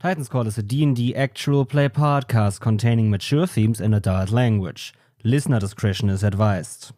Titan's Call is a D&D actual play podcast containing mature themes and adult language. Listener discretion is advised.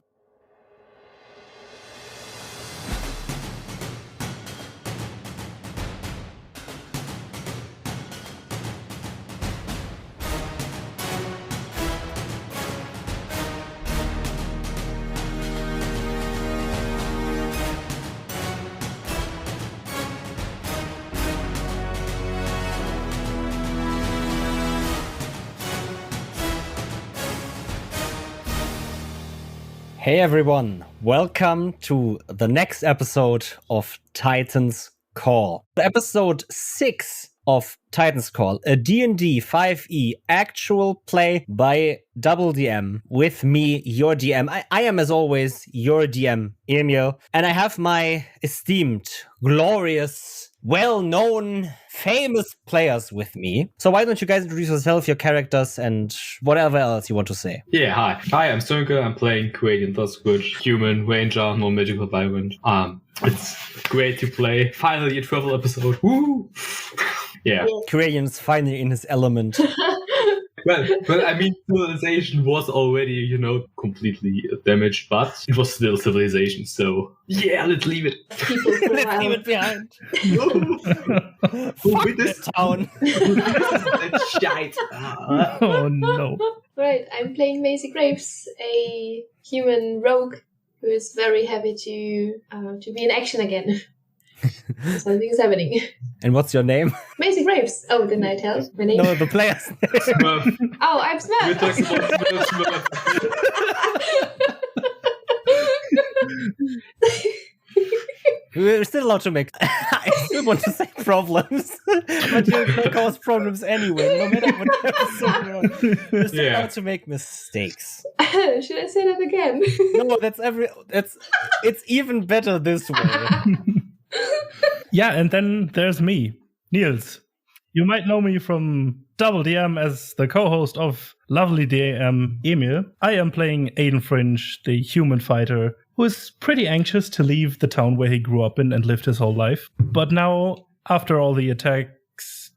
Hey everyone, welcome to the next episode of Titan's Call. Episode 6 of Titan's Call, a D&D 5e actual play by DoubleDM with me, your DM. I am, as always, your DM, Emil, and I have my esteemed, glorious, well-known, famous players with me. So why don't you guys introduce yourself, your characters, and whatever else you want to say. Yeah, hi. Hi, I'm Sönke. I'm playing Quadian Thosgood, human, ranger, non-magical bywand. It's great to play. Finally, a travel episode. Woo! Yeah. Quadian's finally in his element. Well, I mean, civilization was already, completely damaged, but it was still civilization, so yeah, let's leave it. Let's leave it behind. Fuck this town. That's shite. Oh no. Right, I'm playing Maisie Graves, a human rogue who is very happy to be in action again. Something's happening. And what's your name? Maisie Graves. Oh, didn't I tell my name? No, the player's name. Smurf. Oh, I'm We're talking Smurf. about Smurf. We're still allowed to make... I still want to say problems, but you cause problems anyway, no matter what episode you're on. We're still allowed to make mistakes. Should I say that again? No, it's even better this way. Yeah, and then there's me, Niels. You might know me from DoubleDM as the co-host of Lovely DM Emil. I am playing Aiden Fringe, the human fighter, who is pretty anxious to leave the town where he grew up in and lived his whole life. But now, after all the attacks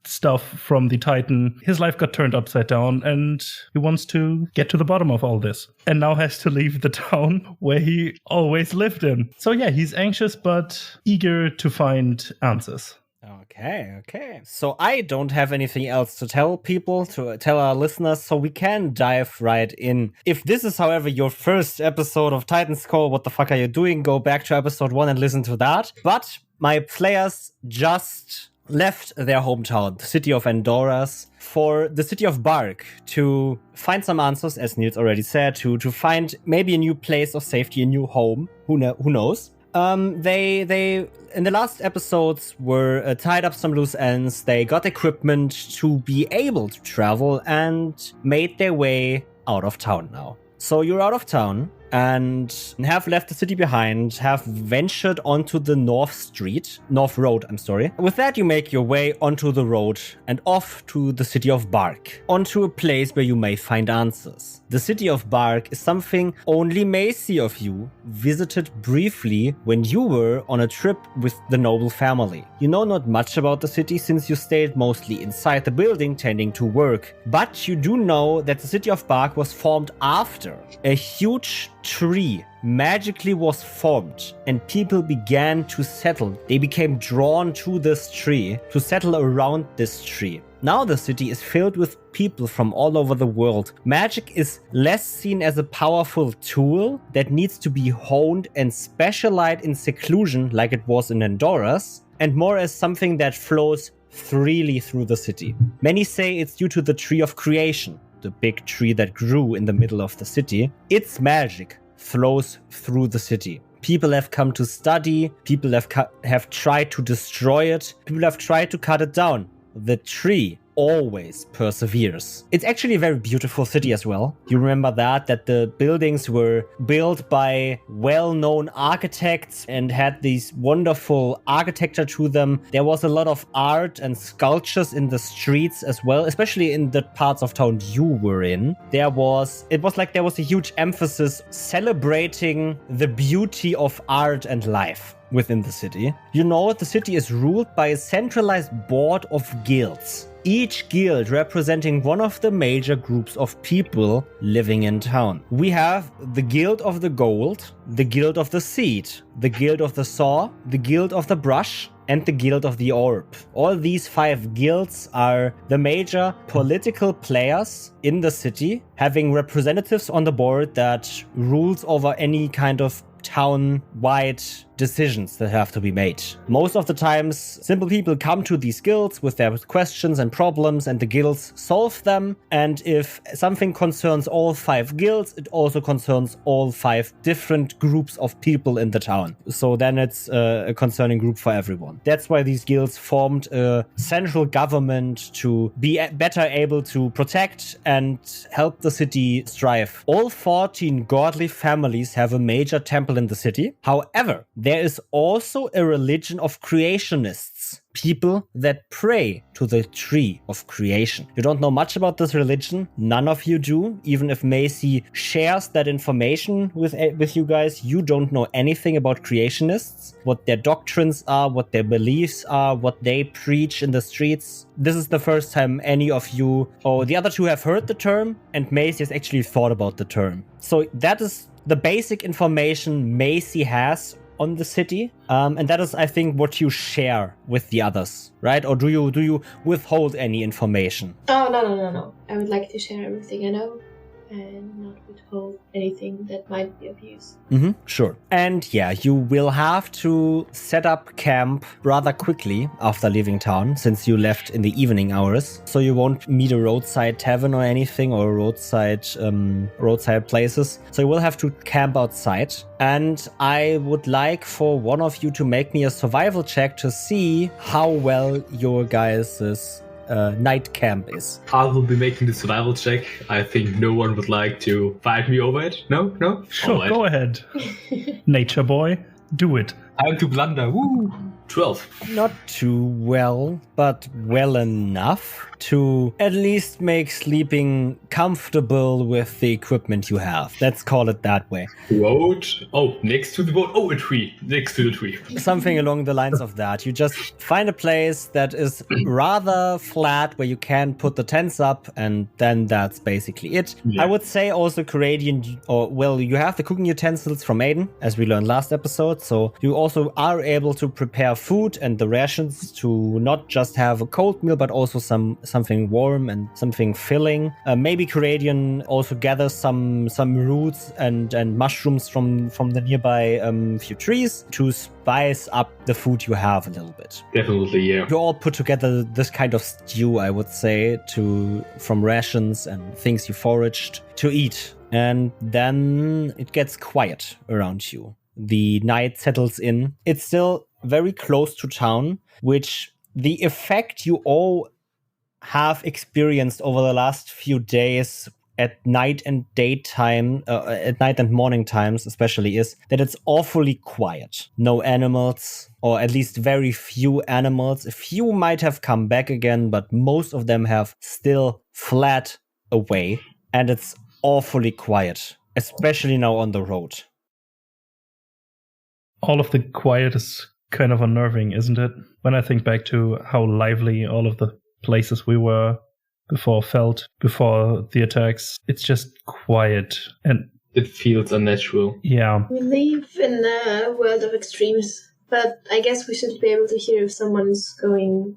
stuff from the Titan, his life got turned upside down and he wants to get to the bottom of all this. And now has to leave the town where he always lived in. So yeah, he's anxious but eager to find answers. Okay. So I don't have anything else to tell people, to tell our listeners, so we can dive right in. If this is, however, your first episode of Titan's Call, what the fuck are you doing? Go back to episode 1 and listen to that. But my players just left their hometown, the city of Andoras, for the city of Bark to find some answers, as Niels already said, to find maybe a new place of safety, a new home. Who knows? They in the last episodes were tied up some loose ends. They got equipment to be able to travel and made their way out of town now. So you're out of town and have left the city behind, have ventured onto the North Road. With that, you make your way onto the road and off to the city of Bark, onto a place where you may find answers. The city of Bark is something only Macy of you visited briefly when you were on a trip with the noble family. You know not much about the city since you stayed mostly inside the building tending to work, but you do know that the city of Bark was formed after a huge tree magically was formed and people began to settle. They became drawn to this tree to settle around this tree. Now the city is filled with people from all over the world. Magic is less seen as a powerful tool that needs to be honed and specialized in seclusion like it was in Andoras, and more as something that flows freely through the city. Many say it's due to the tree of creation, the big tree that grew in the middle of the city. Its magic flows through the city. People have come to study, people have tried to destroy it, people have tried to cut it down. The tree always perseveres. It's actually a very beautiful city as well. You remember that the buildings were built by well-known architects and had these wonderful architecture to them. There was a lot of art and sculptures in the streets as well, especially in the parts of town you were in. It was like there was a huge emphasis celebrating the beauty of art and life within the city. You know, the city is ruled by a centralized board of guilds. each guild representing one of the major groups of people living in town. We have the Guild of the Gold, the Guild of the Seed, the Guild of the Saw, the Guild of the Brush, and the Guild of the Orb. All these 5 guilds are the major political players in the city, having representatives on the board that rules over any kind of town-wide decisions that have to be made. Most of the times, simple people come to these guilds with their questions and problems, and the guilds solve them. And if something concerns all 5 guilds, it also concerns all 5 different groups of people in the town. So then it's a concerning group for everyone. That's why these guilds formed a central government to be better able to protect and help the city strive. All 14 godly families have a major temple in the city. However, there is also a religion of creationists, people that pray to the tree of creation. You don't know much about this religion. None of you do. Even if Macy shares that information with you guys, you don't know anything about creationists, what their doctrines are, what their beliefs are, what they preach in the streets. This is the first time any of you, or the other 2 have heard the term, and Macy has actually thought about the term. So that is the basic information Macy has on the city, and that is, I think, what you share with the others, right? Or do you withhold any information? Oh, no. I would like to share everything I know and not withhold anything that might be of use. Sure. And yeah, you will have to set up camp rather quickly after leaving town, since you left in the evening hours. So you won't meet a roadside tavern or anything, or roadside places. So you will have to camp outside. And I would like for one of you to make me a survival check to see how well your guys' night camp is. I will be making the survival check. I think no one would like to fight me over it. No? Sure, Alright. Go ahead. Nature boy, do it. Time to blunder. Woo! 12. Not too well, but well enough to at least make sleeping comfortable with the equipment you have. Let's call it that way. Road. Oh, next to the boat. Oh, a tree. Next to the tree. Something along the lines of that. You just find a place that is rather flat where you can put the tents up, and then that's basically it. Yeah. I would say also Canadian, you have the cooking utensils from Aiden, as we learned last episode, so you also are able to prepare food and the rations to not just have a cold meal, but also something warm and something filling. Maybe Canadian also gathers some roots and mushrooms from the nearby few trees to spice up the food you have a little bit. Definitely, yeah. You all put together this kind of stew, I would say, from rations and things you foraged to eat. And then it gets quiet around you. The night settles in. It's still very close to town, which the effect you all have experienced over the last few days at night and daytime, at night and morning times especially, is that it's awfully quiet. No animals, or at least very few animals. A few might have come back again, but most of them have still fled away, and it's awfully quiet, especially now on the road. All of the quiet is kind of unnerving, isn't it? When I think back to how lively all of the places we were before the attacks, it's just quiet, and it feels unnatural. Yeah. We live in a world of extremes, but I guess we should be able to hear if someone's going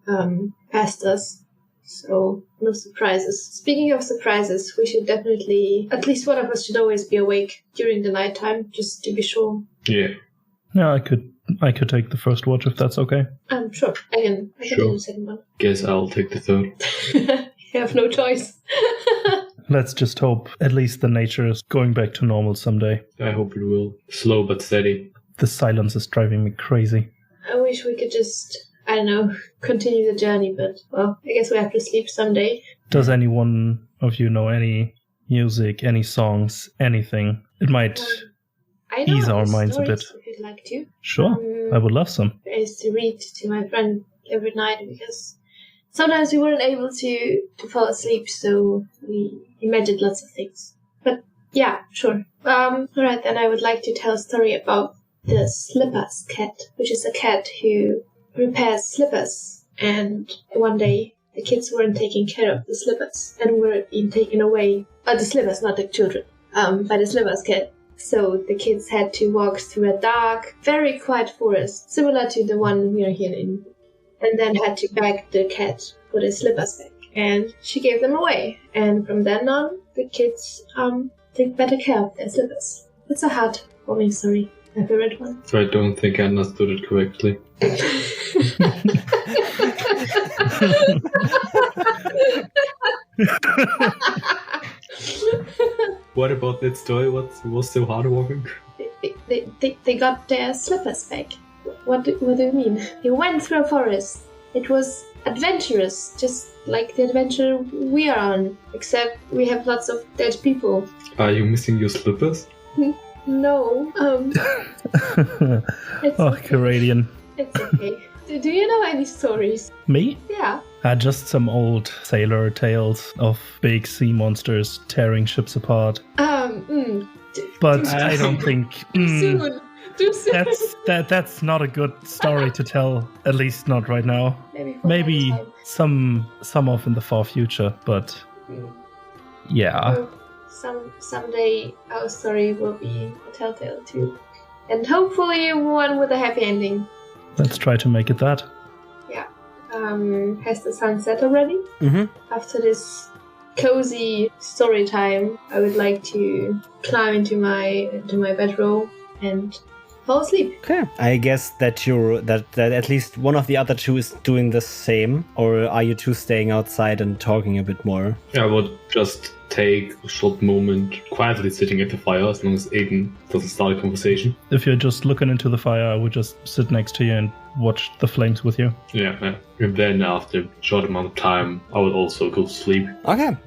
past us. So, no surprises. Speaking of surprises, we should definitely, at least one of us should always be awake during the nighttime, just to be sure. Yeah. Yeah, I could take the first watch if that's okay. Sure. I can do the second one. Guess I'll take the third. You have no choice. Let's just hope at least the nature is going back to normal someday. I hope it will. Slow but steady. The silence is driving me crazy. I wish we could just, I don't know, continue the journey, but, well, I guess we have to sleep someday. Does anyone of you know any music, any songs, anything? It might ease our minds a bit. If you'd like to. Sure, I would love some. I used to read to my friend every night because sometimes we weren't able to fall asleep, so we imagined lots of things. But yeah, sure. Alright, then I would like to tell a story about the Slippers cat, which is a cat who repairs slippers. And one day the kids weren't taking care of the slippers and were being taken away. The slippers, not the children. By the slippers cat. So the kids had to walk through a dark, very quiet forest, similar to the one we are here in, and then had to beg the cat for the slippers back. And she gave them away. And from then on, the kids take better care of their slippers. It's a heartwarming story. My favorite one. So I don't think I understood it correctly. What about that story? What was so heartwarming? They got their slippers back. What do you mean? They went through a forest. It was adventurous, just like the adventure we are on, except we have lots of dead people. Are you missing your slippers? No. It's okay. Canadian. It's okay. Do you know any stories? Me? Yeah. Just some old sailor tales of big sea monsters tearing ships apart. But I don't think. Too soon. That's not a good story to tell. At least not right now. Maybe some of in the far future. But yeah. Well, someday our story will be a telltale too, and hopefully one with a happy ending. Let's try to make it that. Yeah. Has the sun set already? Mm-hmm. After this cozy story time, I would like to climb into my bedroll and fall asleep. Okay. I guess that that at least one of the other two is doing the same, or are you two staying outside and talking a bit more? I would just take a short moment quietly sitting at the fire as long as Aiden doesn't start a conversation. If you're just looking into the fire, I would just sit next to you and watch the flames with you. Yeah. And then after a short amount of time, I would also go to sleep. Okay.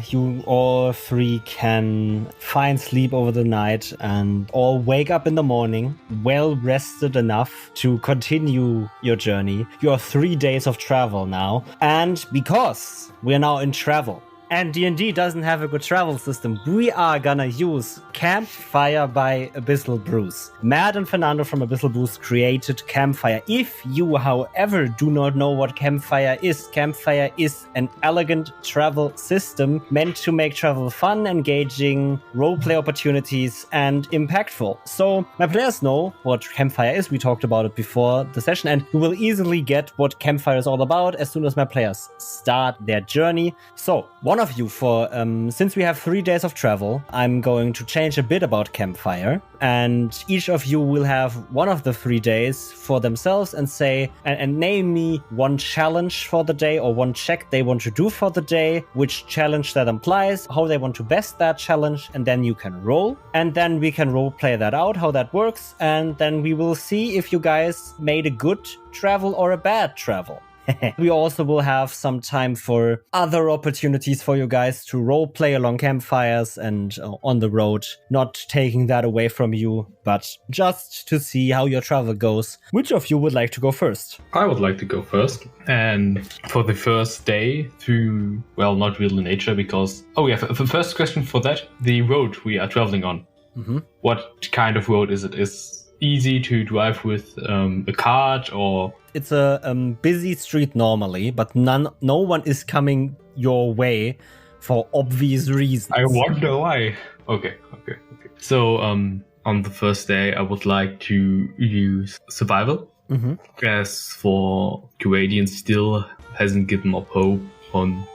You all three can find sleep over the night and all wake up in the morning, well rested enough to continue your journey. You are 3 days of travel now, and because we're now in travel, and D&D doesn't have a good travel system, we are gonna use Campfire by Abyssal Brews. Matt and Fernando from Abyssal Brews created Campfire. If you, however, do not know what Campfire is an elegant travel system meant to make travel fun, engaging, roleplay opportunities, and impactful. So my players know what Campfire is. We talked about it before the session, and you will easily get what Campfire is all about as soon as my players start their journey. So one of you, since we have 3 days of travel, I'm going to change a bit about Campfire, and each of you will have one of the 3 days for themselves and say and name me one challenge for the day or one check they want to do for the day, which challenge that implies, how they want to best that challenge, and then you can roll, and then we can role play that out, how that works, and then we will see if you guys made a good travel or a bad travel. We also will have some time for other opportunities for you guys to roleplay along campfires and on the road, not taking that away from you, but just to see how your travel goes. Which of you would like to go first? I would like to go first. And for the first day through, well, not really nature because... Oh yeah, the first question for that, the road we are traveling on. Mm-hmm. What kind of road is it? Is easy to drive with a cart or... It's a busy street normally, but no one is coming your way for obvious reasons. I wonder why. Okay. So on the first day, I would like to use survival. Mm-hmm. As for Ghelfi, still hasn't given up hope on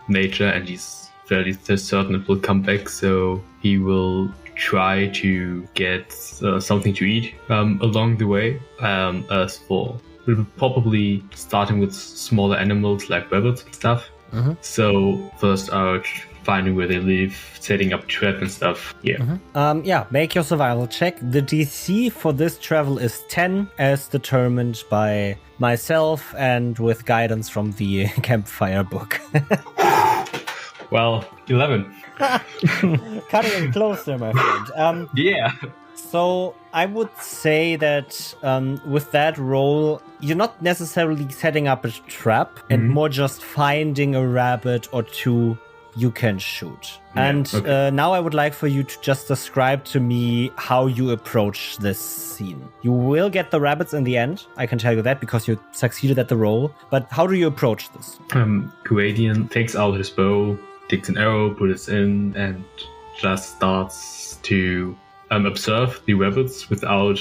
nature, and he's fairly certain it will come back, so he will try to get something to eat along the way. As for... We'll probably starting with smaller animals like rabbits and stuff. Mm-hmm. So first out finding where they live, setting up trap and stuff. Yeah. Mm-hmm. Make your survival check. The DC for this travel is 10 as determined by myself and with guidance from the Campfire book. Well, 11. Cutting it closer, my friend. Yeah. So I would say that with that roll, you're not necessarily setting up a trap and more just finding a rabbit or two you can shoot. Yeah, And okay. now I would like for you to just describe to me how you approach this scene. You will get the rabbits in the end, I can tell you that, because you succeeded at the roll. But how do you approach this? Kuwadian takes out his bow, takes an arrow, puts it in, and just starts to observe the rabbits without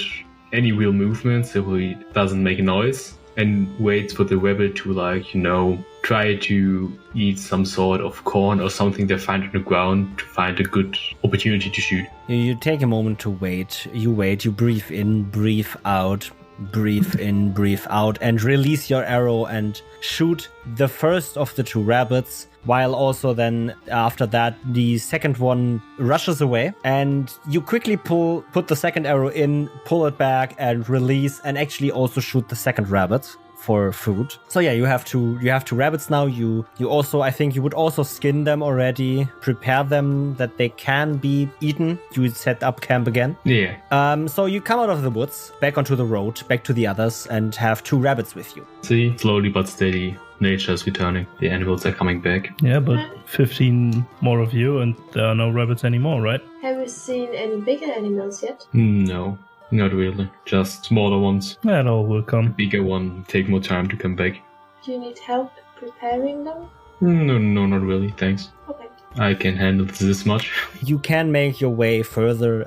any real movement, so he doesn't make a noise, and waits for the rabbit to, try to eat some sort of corn or something they find on the ground to find a good opportunity to shoot. You take a moment to wait. You wait, you breathe in, breathe out, breathe in, breathe out, and release your arrow and shoot the first of the two rabbits, while also then after that the second one rushes away, and you quickly put the second arrow in, pull it back and release, and actually also shoot the second rabbit for food. So yeah, you have two rabbits now. You also, I think you would also skin them already, prepare them that they can be eaten. You would set up camp again. Yeah. So you come out of the woods, back onto the road, back to the others, and have two rabbits with you. See, slowly but steady, nature is returning. The animals are coming back. Yeah, but 15 more of you and there are no rabbits anymore, right? Have you seen any bigger animals yet? No, not really. Just smaller ones. That all will come. Bigger one take more time to come back. Do you need help preparing them? No, not really. Thanks. Okay. I can handle this much. You can make your way further.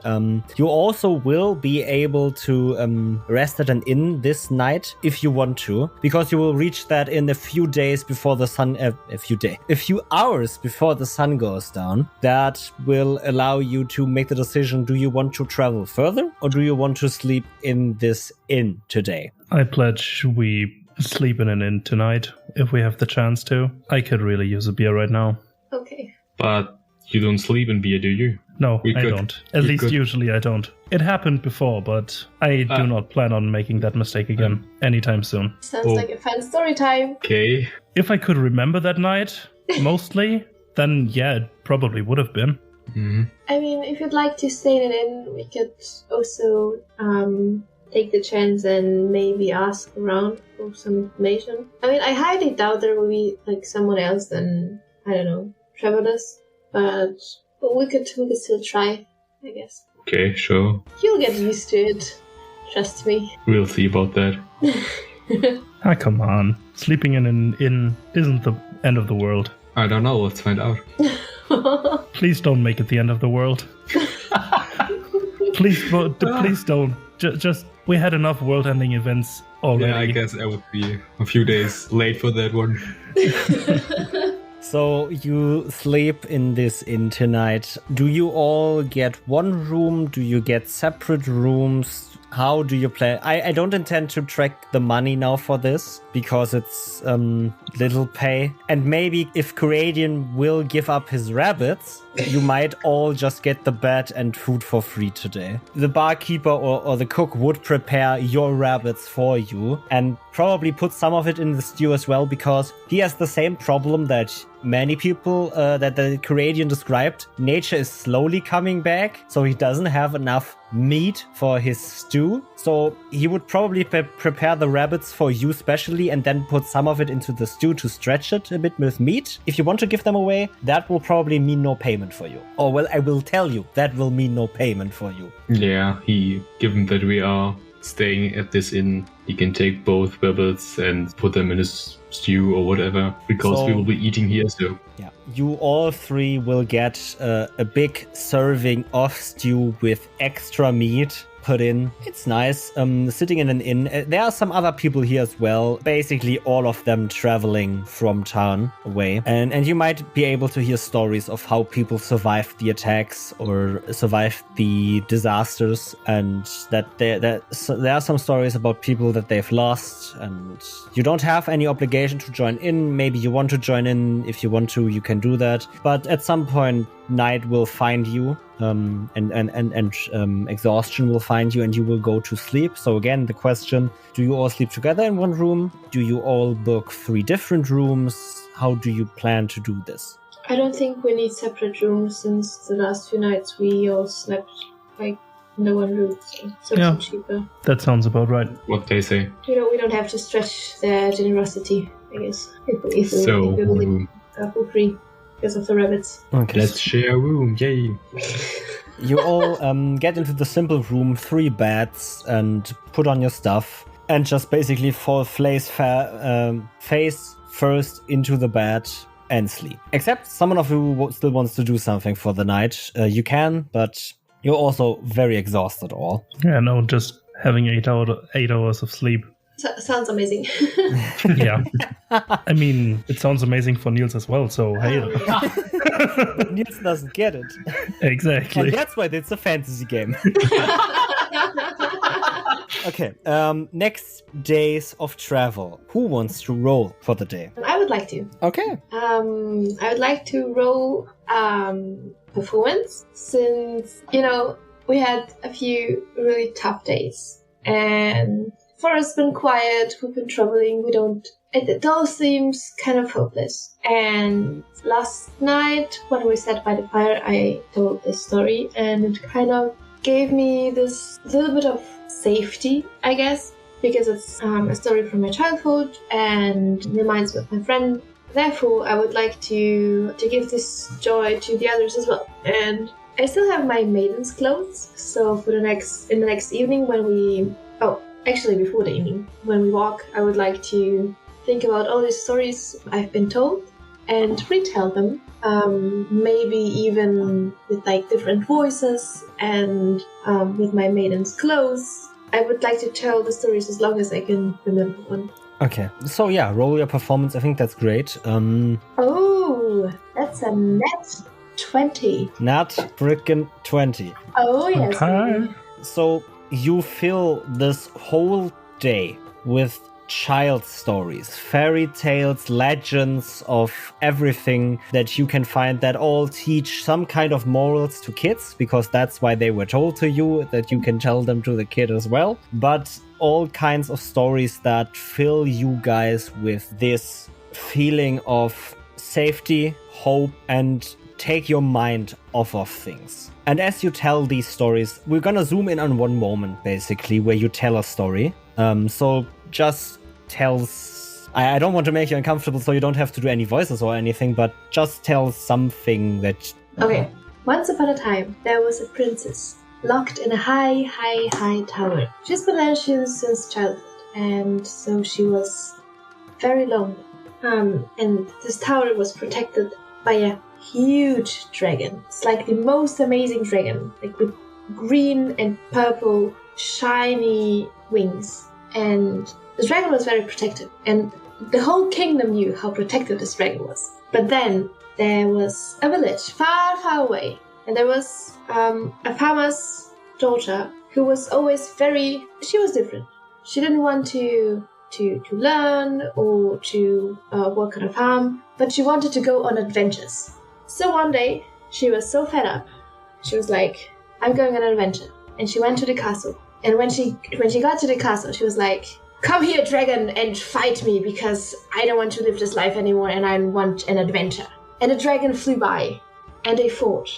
You also will be able to rest at an inn this night if you want to, because you will reach that in a few days before the sun. A few hours before the sun goes down. That will allow you to make the decision: do you want to travel further, or do you want to sleep in this inn today? I pledge we sleep in an inn tonight if we have the chance to. I could really use a beer right now. Okay. But you don't sleep in beer, do you? No, We I could- don't. At we least could- usually I don't. It happened before, but I do not plan on making that mistake again anytime soon. Sounds Oh. like a fun story time. Okay. If I could remember that night, mostly, then yeah, it probably would have been. Mm-hmm. I mean, if you'd like to stay in an inn, we could also take the chance and maybe ask around for some information. I mean, I highly doubt there will be like someone else than, I don't know, travelers, but we could still try, I guess. Okay, sure. You'll get used to it. Trust me. We'll see about that. Ah, come on. Sleeping in an inn isn't the end of the world. I don't know. Let's find out. Please don't make it the end of the world. Please don't. Just we had enough world-ending events already. Yeah, I guess I would be a few days late for that one. So you sleep in this inn tonight. Do you all get one room? Do you get separate rooms? How do you plan? I don't intend to track the money now for this, because it's little pay. And maybe if Kuradian will give up his rabbits, you might all just get the bed and food for free today. The barkeeper or the cook would prepare your rabbits for you and probably put some of it in the stew as well, because he has the same problem that many people that the Kuradian described. Nature is slowly coming back, so he doesn't have enough meat for his stew. So he would probably prepare the rabbits for you specially and then put some of it into the stew to stretch it a bit with meat. If you want to give them away, that will probably mean no payment for you. Or well, I will tell you, that will mean no payment for you. Yeah, given that we are staying at this inn, he can take both rabbits and put them in his stew or whatever, because we will be eating here, so... Yeah, you all three will get a big serving of stew with extra meat put in. It's nice. Sitting in an inn. There are some other people here as well. Basically, all of them traveling from town away. And you might be able to hear stories of how people survived the attacks or survived the disasters, and that there are some stories about people that they've lost. And you don't have any obligation to join in. Maybe you want to join in. If you want to, you can do that. But at some point, night will find you, and exhaustion will find you, and you will go to sleep. So again, the question: do you all sleep together in one room? Do you all book 3 different rooms? How do you plan to do this? I don't think we need separate rooms, since the last few nights we all slept like in the one room, so Yeah. it's cheaper. That sounds about right. What they say. We don't have to stretch their generosity, I guess. If we So, leave one room. for free. because of the rabbits. Okay. Let's share a room, yay! You all get into the simple room, 3 beds, and put on your stuff, and just basically fall face first into the bed and sleep. Except someone of you still wants to do something for the night. You can, but you're also very exhausted all. Yeah, no, just having 8 hours of sleep. Sounds amazing. Yeah. I mean, it sounds amazing for Niels as well, so hey. But Niels doesn't get it. Exactly. And that's why it's a fantasy game. Okay, next days of travel. Who wants to roll for the day? I would like to. Okay. I would like to roll performance, since, we had a few really tough days. And forest's been quiet, we've been traveling, it all seems kind of hopeless. And last night, when we sat by the fire, I told this story, and it kind of gave me this little bit of safety, I guess, because it's a story from my childhood and reminds me of my friend. Therefore, I would like to give this joy to the others as well. And I still have my maiden's clothes, so in the next evening before the evening, when we walk, I would like to think about all these stories I've been told and retell them, maybe even with different voices and with my maiden's clothes. I would like to tell the stories as long as I can remember one. Okay, so yeah, roll your performance. I think that's great. Oh, that's a net 20. Not frickin' 20. Oh, yes. Okay. So you fill this whole day with child stories, fairy tales, legends of everything that you can find that all teach some kind of morals to kids, because that's why they were told to you, that you can tell them to the kid as well. But all kinds of stories that fill you guys with this feeling of safety, hope, and take your mind off of things. And as you tell these stories, we're gonna zoom in on one moment, basically, where you tell a story. So just tell... I don't want to make you uncomfortable, so you don't have to do any voices or anything, but just tell something that... Okay. Once upon a time, there was a princess locked in a high tower. She's been there since childhood, and so she was very lonely. And this tower was protected by a huge dragon. It's like the most amazing dragon, with green and purple shiny wings. And the dragon was very protected, and the whole kingdom knew how protected this dragon was. But then there was a village far away, and there was a farmer's daughter who was always she was different. She didn't want to learn or to work on a farm, but she wanted to go on adventures. So one day, she was so fed up, she was like, I'm going on an adventure. And she went to the castle. And when she got to the castle, she was like, come here, dragon, and fight me, because I don't want to live this life anymore and I want an adventure. And the dragon flew by, and they fought.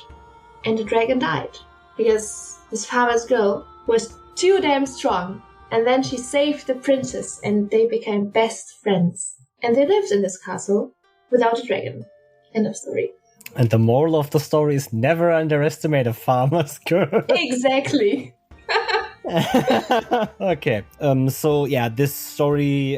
And the dragon died, because this farmer's girl was too damn strong. And then she saved the princess, and they became best friends. And they lived in this castle without a dragon. End of story. And the moral of the story is never underestimate a farmer's girl. Exactly. Okay. So yeah, this story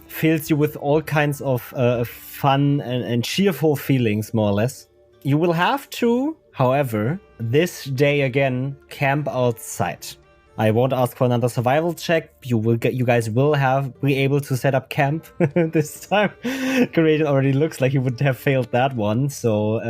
fills you with all kinds of fun and cheerful feelings, more or less. You will have to, however, this day again, camp outside. I won't ask for another survival check. You guys will be able to set up camp this time. Great, it already looks like you would have failed that one. So,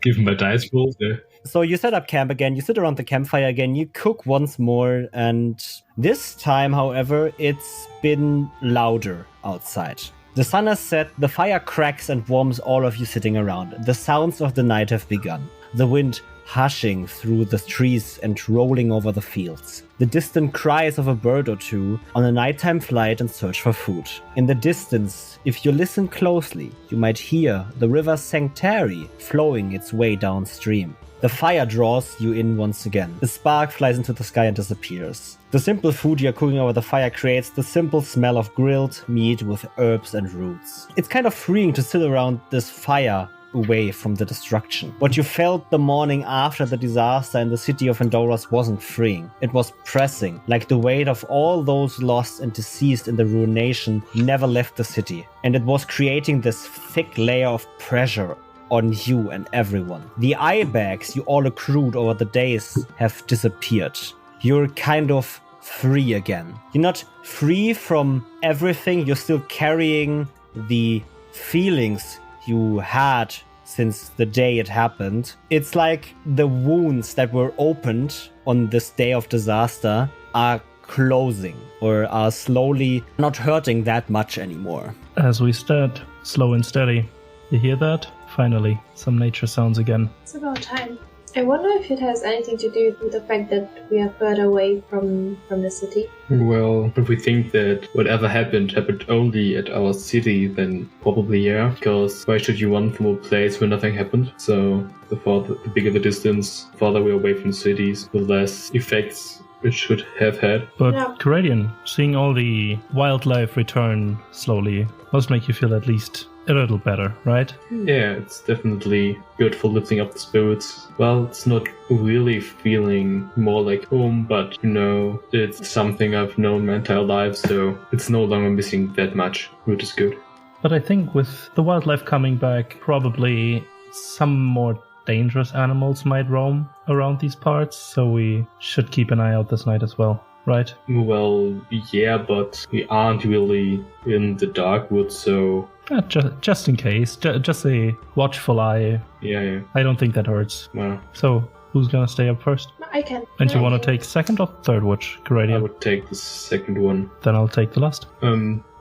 Given my dice rolls, yeah. So you set up camp again. You sit around the campfire again. You cook once more, and this time, however, it's been louder outside. The sun has set. The fire cracks and warms all of you sitting around. The sounds of the night have begun. The wind hushing through the trees and rolling over the fields. The distant cries of a bird or two on a nighttime flight in search for food. In the distance, if you listen closely, you might hear the river Sanctary flowing its way downstream. The fire draws you in once again. The spark flies into the sky and disappears. The simple food you're cooking over the fire creates the simple smell of grilled meat with herbs and roots. It's kind of freeing to sit around this fire away from the destruction. What you felt the morning after the disaster in the city of Endoros wasn't freeing. It was pressing, like the weight of all those lost and deceased in the ruination never left the city. And it was creating this thick layer of pressure on you and everyone. The eye bags you all accrued over the days have disappeared. You're kind of free again. You're not free from everything, you're still carrying the feelings you had since the day it happened. It's like the wounds that were opened on this day of disaster are closing or are slowly not hurting that much anymore. As we stand, slow and steady. You hear that? Finally, some nature sounds again. It's about time. I wonder if it has anything to do with the fact that we are further away from the city. Well, if we think that whatever happened only at our city, then probably yeah. Because why should you run from a place where nothing happened? So the bigger the distance, the farther we're away from cities, the less effects it should have had. But Yeah. Corradian, seeing all the wildlife return slowly must make you feel at least a little better, right? Yeah, it's definitely good for lifting up the spirits. Well, it's not really feeling more like home, but it's something I've known my entire life, so it's no longer missing that much, which is good. But I think with the wildlife coming back, probably some more dangerous animals might roam around these parts, so we should keep an eye out this night as well, right? Well, yeah, but we aren't really in the dark woods, so Just in case, just a watchful eye. yeah. I don't think that hurts. Well, So, who's gonna stay up first? I can. And you I want to can. take second or third watch, I Corradia? would take the second one. Then I'll take the last.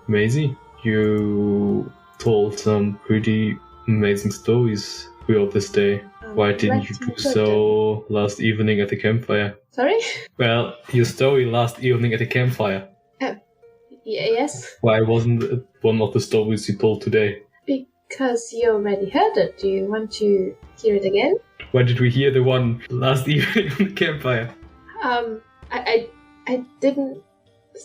Maisie, you told some pretty amazing stories throughout this day. Why didn't you do so last evening at the campfire? Sorry? Well, your story last evening at the campfire. Yes. Why wasn't it one of the stories you told today? Because you already heard it. Do you want to hear it again? Why did we hear the one last evening on the campfire? I didn't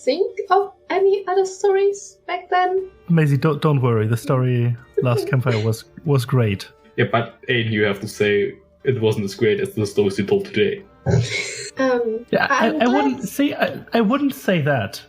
think of any other stories back then. Maisie, don't worry. The story last campfire was great. Yeah, but Aiden, you have to say it wasn't as great as the stories you told today. Yeah, I'm I glad- wouldn't say I wouldn't say that.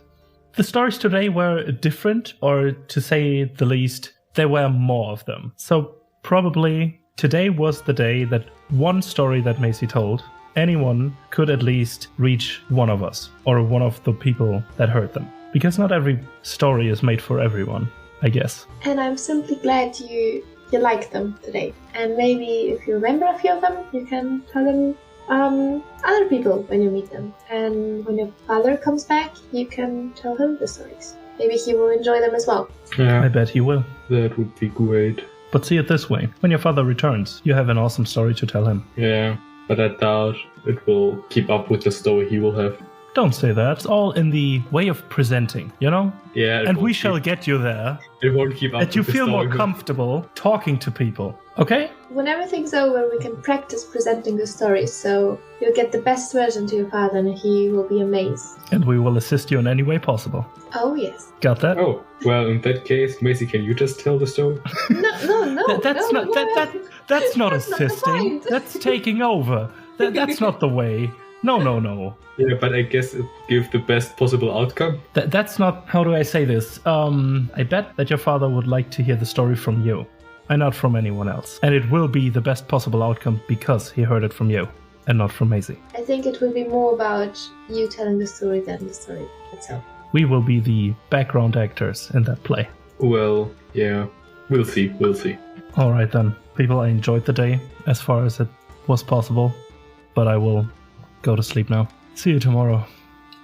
The stories today were different, or to say the least, there were more of them. So probably today was the day that one story that Maisie told, anyone could at least reach one of us, or one of the people that heard them. Because not every story is made for everyone, I guess. And I'm simply glad you like them today. And maybe if you remember a few of them, you can tell them other people when you meet them. And when your father comes back, you can tell him the stories. Maybe he will enjoy them as well. I Yeah, bet he will. that would be great. But see it this way, when your father returns, you have an awesome story to tell him. Yeah, but I doubt it will keep up with the story he will have. Don't say that. It's all in the way of presenting, you know? Yeah, it And won't we shall keep- get you there. It won't keep up. That you with the feel more story. comfortable talking to people. Okay? When everything's over, we can practice presenting the stories, so you'll get the best version to your father and he will be amazed. And we will assist you in any way possible. Oh, yes. Got that? Oh, well, in that case, Macy, can you just tell the story? No. That's no, not no, that's not That's not the assisting. point. That's taking over. That's not the way. No. Yeah, but I guess it gives the best possible outcome. That's not. How do I say this? I bet that your father would like to hear the story from you, and not from anyone else. And it will be the best possible outcome because he heard it from you, and not from Maisie. I think it will be more about you telling the story than the story itself. We will be the background actors in that play. Well, yeah, we'll see. All right then, people. I enjoyed the day as far as it was possible, but I will go to sleep now. See you tomorrow.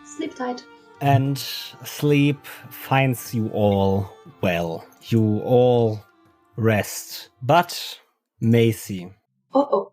Sleep tight. And sleep finds you all well. You all rest. But, Macy. Oh.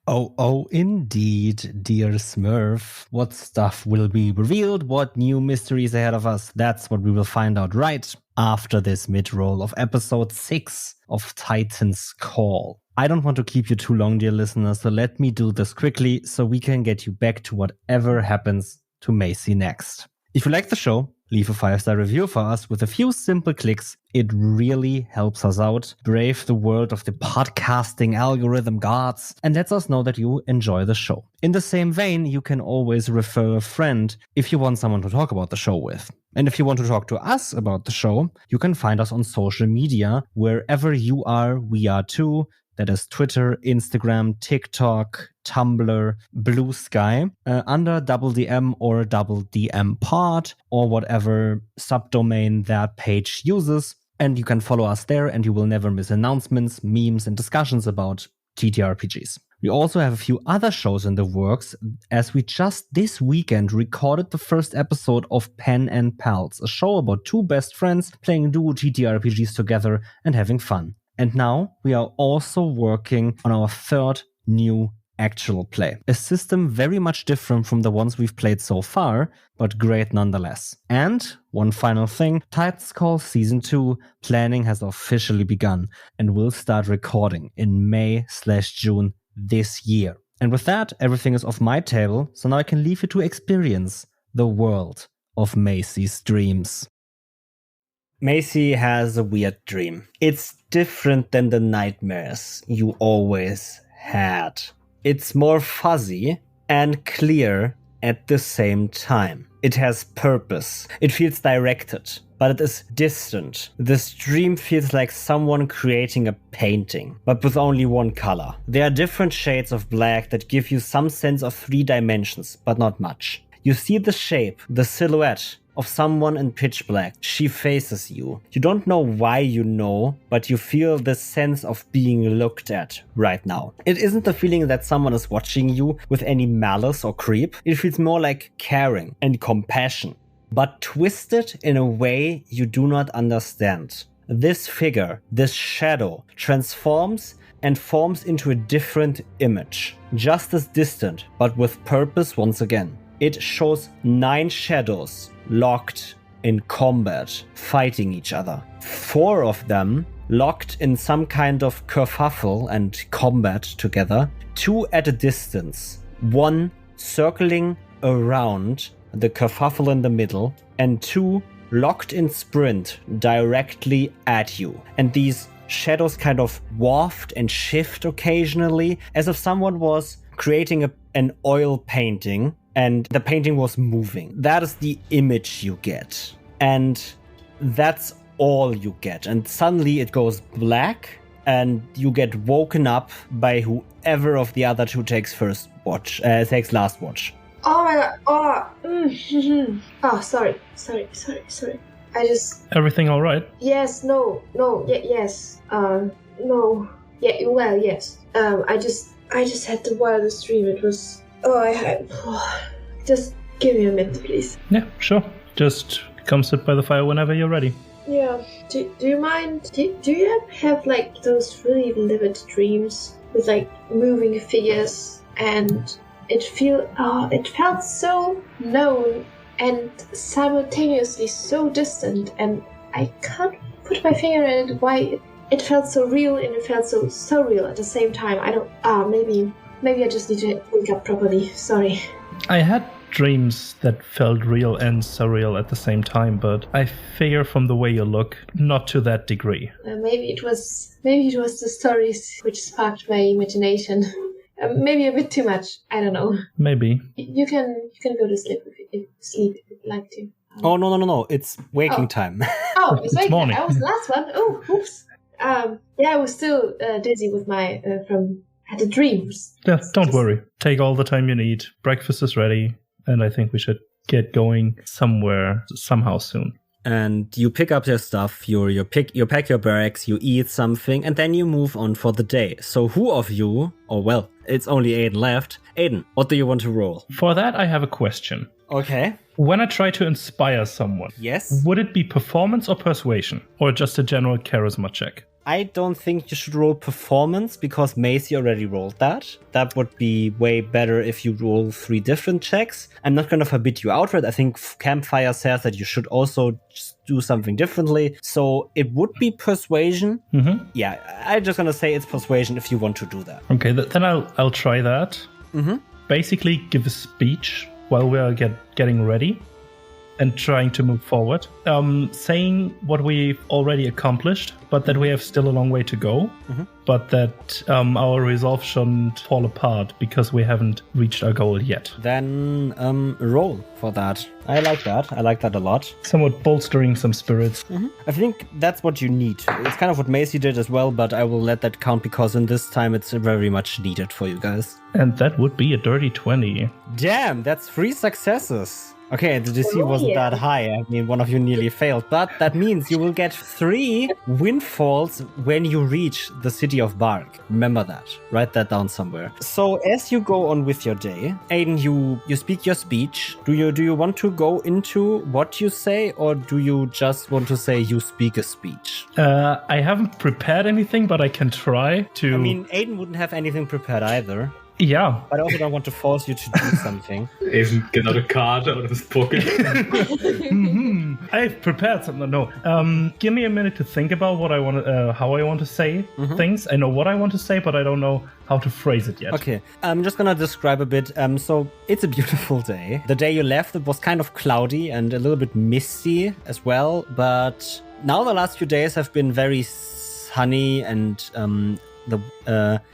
Oh, indeed, dear Smurf. What stuff will be revealed? What new mysteries ahead of us? That's what we will find out right after this mid-roll of episode 6 of Titan's Call. I don't want to keep you too long, dear listeners, so let me do this quickly so we can get you back to whatever happens to Macy next. If you like the show, leave a 5-star review for us with a few simple clicks. It really helps us out, brave the world of the podcasting algorithm gods, and lets us know that you enjoy the show. In the same vein, you can always refer a friend if you want someone to talk about the show with. And if you want to talk to us about the show, you can find us on social media. Wherever you are, we are too. That is Twitter, Instagram, TikTok, Tumblr, Blue Sky, under DoubleDM or DoubleDM Pod, or whatever subdomain that page uses. And you can follow us there, and you will never miss announcements, memes, and discussions about TTRPGs. We also have a few other shows in the works, as we just this weekend recorded the first episode of Pen and Pals, a show about two best friends playing duo TTRPGs together and having fun. And now we are also working on our third new actual play. A system very much different from the ones we've played so far, but great nonetheless. And one final thing, Titans Call Season 2 planning has officially begun and will start recording in May/June this year. And with that, everything is off my table, so now I can leave you to experience the world of Macy's dreams. Macy has a weird dream. It's different than the nightmares you always had. It's more fuzzy and clear at the same time. It has purpose. It feels directed, but it is distant. This dream feels like someone creating a painting, but with only one color. There are different shades of black that give you some sense of 3 dimensions, but not much. You see the shape, the silhouette of someone in pitch black. She faces you. You don't know why you know, but you feel the sense of being looked at right now. It isn't the feeling that someone is watching you with any malice or creep. It feels more like caring and compassion, but twisted in a way you do not understand. This figure, this shadow, transforms and forms into a different image, just as distant, but with purpose once again. It shows 9 shadows locked in combat, fighting each other. 4 of them locked in some kind of kerfuffle and combat together. 2 at a distance. 1 circling around the kerfuffle in the middle. And 2 locked in sprint directly at you. And these shadows kind of waft and shift occasionally, as if someone was creating an oil painting and the painting was moving. That is the image you get. And that's all you get. And suddenly it goes black and you get woken up by whoever of the other 2 takes takes last watch. Oh my god. Oh, sorry. I just... Everything all right? Yes, no, yes. No. Yeah, well, yes. I just had the wildest dream. It was... Just give me a minute, please. Yeah, sure. Just come sit by the fire whenever you're ready. Yeah. Do you mind? Do you have like those really vivid dreams with like moving figures, and it felt so known and simultaneously so distant, and I can't put my finger on it. Why it felt so real and it felt so surreal at the same time. I don't. Maybe I just need to wake up properly. Sorry. I had dreams that felt real and surreal at the same time, but I figure from the way you look, not to that degree. Maybe it was the stories which sparked my imagination. Maybe a bit too much. I don't know. Maybe. You can go to sleep if you'd like to. Oh no! It's waking time. Oh, it's waking morning. time. I was the last one. Oh, oops. I was still dizzy with my had the dreams. Yeah, don't worry. Take all the time you need. Breakfast is ready, and I think we should get going somehow soon. And you pick up your stuff, you pack your bags, you eat something, and then you move on for the day. So who of you, it's only Aiden left. Aiden, what do you want to roll? For that, I have a question. Okay. When I try to inspire someone, yes, would it be performance or persuasion? Or just a general charisma check? I don't think you should roll performance because Macy already rolled that. That would be way better if you roll 3 different checks. I'm not going to forbid you outright. I think Campfire says that you should also just do something differently. So it would be persuasion. Mm-hmm. Yeah, I'm just going to say it's persuasion if you want to do that. Okay, then I'll try that. Mm-hmm. Basically give a speech while we are getting ready. and trying to move forward, saying what we've already accomplished, but that we have still a long way to go, but that our resolve shouldn't fall apart because we haven't reached our goal yet. Then roll for that. I like that. I like that a lot. Somewhat bolstering some spirits. I think that's what you need. It's kind of what Macy did as well, but I will let that count because in this time it's very much needed for you guys. And that would be a dirty 20. Damn, that's 3 successes. Okay, the DC wasn't that high. I mean, one of you nearly failed, but that means you will get 3 windfalls when you reach the city of Bark. Remember that. Write that down somewhere. So as you go on with your day, Aiden, you speak your speech. Do you want to go into what you say, or do you just want to say you speak a speech? I haven't prepared anything, but I can try to... I mean, Aiden wouldn't have anything prepared either. Yeah. But I also don't want to force you to do something. Even get another card out of his pocket. I've prepared something. No. Give me a minute to think about what I want, how I want to say things. I know what I want to say, but I don't know how to phrase it yet. Okay, I'm just gonna describe a bit. So it's a beautiful day. The day you left, it was kind of cloudy and a little bit misty as well. But now the last few days have been very sunny and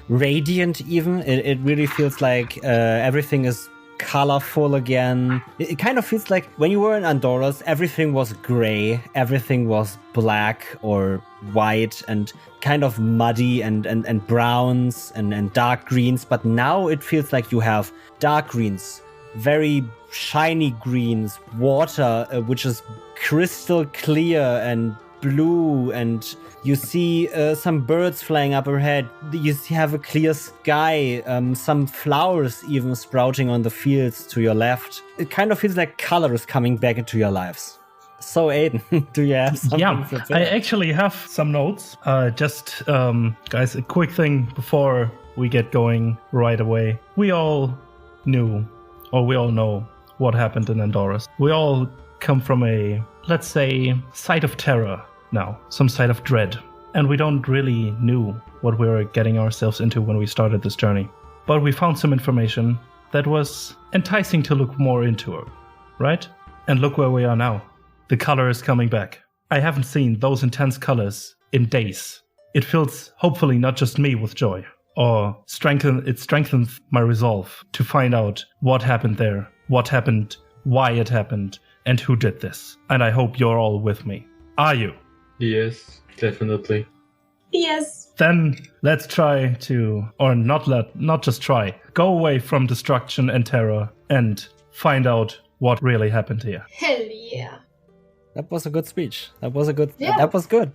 radiant even. It really feels like everything is colorful again. It kind of feels like when you were in Andorras, everything was gray, everything was black or white and kind of muddy and browns and dark greens. But now it feels like you have dark greens, very shiny greens, water which is crystal clear and blue, and you see some birds flying up ahead. You have a clear sky, some flowers even sprouting on the fields to your left. It kind of feels like color is coming back into your lives. So Aiden, do you have something prepared? I actually have some notes. Guys, a quick thing before we get going right away. We all knew, or we all know what happened in Andorras. We all come from a, let's say, site of terror now, some site of dread. And we don't really knew what we were getting ourselves into when we started this journey. But we found some information that was enticing to look more into it, right? And look where we are now. The color is coming back. I haven't seen those intense colors in days. It fills, hopefully, not just me with joy, or it strengthens my resolve to find out what happened there, what happened, why it happened, and who did this. And I hope you're all with me. Are you? Yes, definitely. Yes. Then let's try to, or not just try, go away from destruction and terror and find out what really happened here. Hell yeah. That was a good speech. That was good. Yeah. That was good.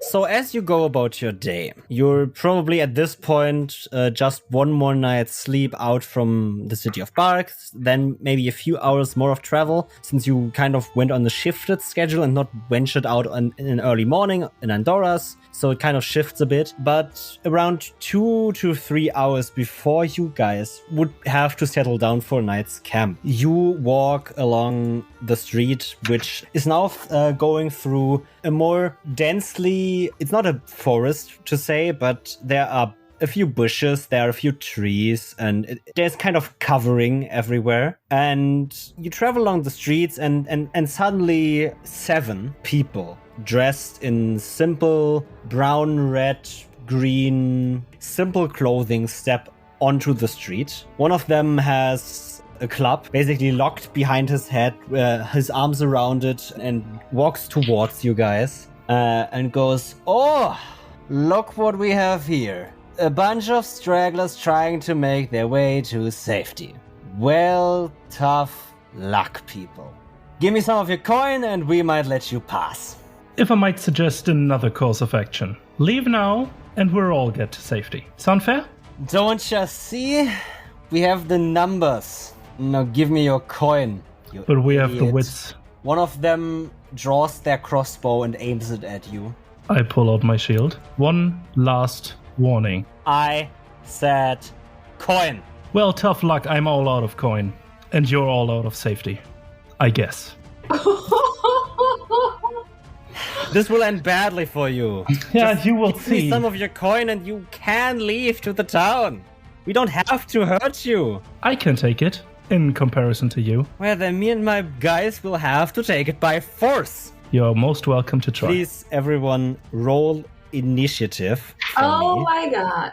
So as you go about your day, you're probably at this point just one more night's sleep out from the city of Bark, then maybe a few hours more of travel, since you kind of went on the shifted schedule and not ventured out in an early morning in Andorras. So it kind of shifts a bit, but around 2 to 3 hours before you guys would have to settle down for a night's camp. You walk along the street, which is now going through a more densely, it's not a forest to say, but there are a few bushes, there are a few trees, and there's kind of covering everywhere. And you travel along the streets and suddenly 7 people dressed in simple brown, red, green, simple clothing step onto the street. One of them has a club basically locked behind his head, his arms around it, and walks towards you guys and goes, "Oh, look what we have here. A bunch of stragglers trying to make their way to safety. Well, tough luck, people. Give me some of your coin and we might let you pass." If I might suggest another course of action. Leave now and we'll all get to safety. Sound fair? Don't you see? We have the numbers. Now give me your coin, you But we have the idiot. wits. One of them draws their crossbow and aims it at you. I pull out my shield. One last warning. I said coin. Well, tough luck, I'm all out of coin. And you're all out of safety. I guess. This will end badly for you. Yeah, you will Give me see. some of your coin and you can leave to the town. We don't have to hurt you. I can take it. in comparison to you. Well, then me and my guys will have to take it by force. You're most welcome to try. Please, everyone, roll initiative for Oh me. my god.